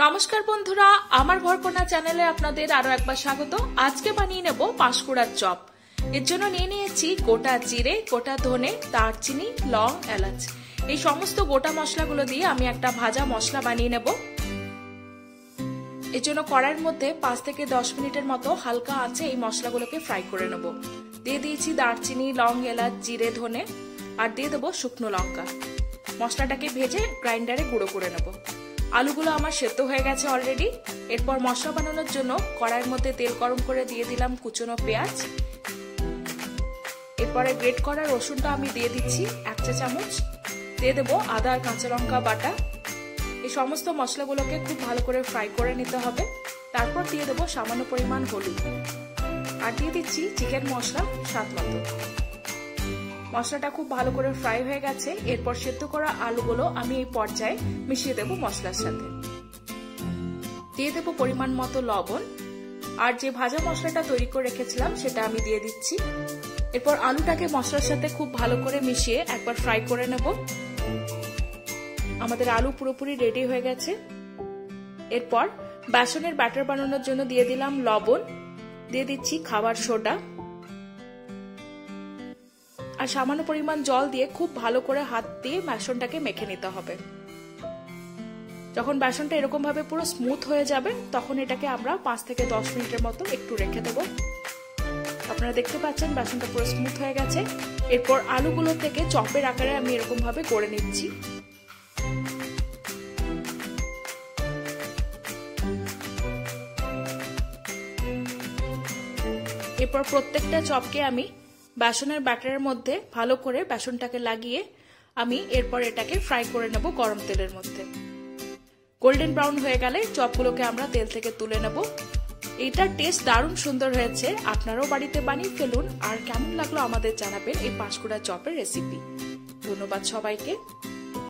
নমস্কার বন্ধুরা, আমার ঘরকন্যা চ্যানেলে আপনাদের আরো একবার স্বাগত। আজকে বানিয়ে নেব পাঁশকুড়ার চপ। এর জন্য নিয়ে নিয়েছি গোটা জিরে, গোটা ধনে, দারচিনি, লং, এলাচ। এই সমস্ত গোটা মশলাগুলো দিয়ে আমি একটা ভাজা মশলা বানিয়ে নেব। এর জন্য কড়াইয়ের মধ্যে 5 থেকে 10 মিনিটের মতো হালকা আঁচে এই মশলাগুলোকে ফ্রাই করে নেব। দিয়ে দিয়েছি দারচিনি, লং, এলাচ, জিরে, ধনে আর দিয়ে দেবো শুকনো লঙ্কা। মশলাটাকে ভেজে গ্রাইন্ডারে গুঁড়ো করে নেব। আলুগুলো আমার সেদ্ধ হয়ে গেছে অলরেডি। এরপর মশলা বানানোর জন্য কড়াইয়ের মধ্যে তেল গরম করে দিয়ে দিলাম কুচনো পেঁয়াজ। এরপরে গ্রেট করা রসুনটা আমি দিয়ে দিচ্ছি 1 চা চামচ। দিয়ে দেবো আদা আর কাঁচা লঙ্কা বাটা। এই সমস্ত মশলাগুলোকে খুব ভালো করে ফ্রাই করে নিতে হবে। তারপর দিয়ে দেবো সামান্য পরিমাণ হলুদ আর দিয়ে দিচ্ছি চিকেন মশলা স্বাদ মতো। মশলাটা খুব ভালো করে ফ্রাই হয়ে গেছে। এরপর সেদ্ধ করা আলুগুলো আমি এই পর্যায়ে মিশিয়ে দেবো মশলার সাথে। দিয়ে দেবো পরিমাণ মতো লবণ আর যে ভাজা মশলাটা তৈরি করে রেখেছিলাম সেটা আমি দিয়ে দিচ্ছি। এরপর আলুটাকে মশলার সাথে খুব ভালো করে মিশিয়ে একবার ফ্রাই করে নেব। আমাদের আলু পুরোপুরি রেডি হয়ে গেছে। এরপর বেসনের ব্যাটার বানানোর জন্য দিয়ে দিলাম লবণ, দিয়ে দিচ্ছি খাবার সোডা আর সামান্য পরিমাণ জল দিয়ে খুব ভালো করে হাত দিয়ে বেসনটাকে মেখে নিতে হবে। যখন বেসনটা এরকম ভাবে পুরো স্মুথ হয়ে যাবে তখন এটাকে আমরা 5 থেকে 10 মিনিটের মতো একটু রেখে দেব। আপনারা দেখতে পাচ্ছেন বেসনটা পুরো স্মুথ হয়ে গেছে। এরপর আলুগুলো থেকে চপের আকারে আমি এরকম ভাবে করে নিচ্ছি। এরপর প্রত্যেকটা চপকে আমি বেসনের ব্যাটারের মধ্যে ভালো করে বেসনটাকে লাগিয়ে আমি এরপর এটাকে ফ্রাই করে নেব গরম তেলের মধ্যে। গোল্ডেন ব্রাউন হয়ে গেলে চপগুলোকে আমরা তেল থেকে তুলে নেব। এইটার টেস্ট দারুণ সুন্দর হয়েছে। আপনারাও বাড়িতে বানিয়ে ফেলুন আর কেমন লাগলো আমাদের জানাবেন এই পাঁশকুড়া চপের রেসিপি। ধন্যবাদ সবাইকে।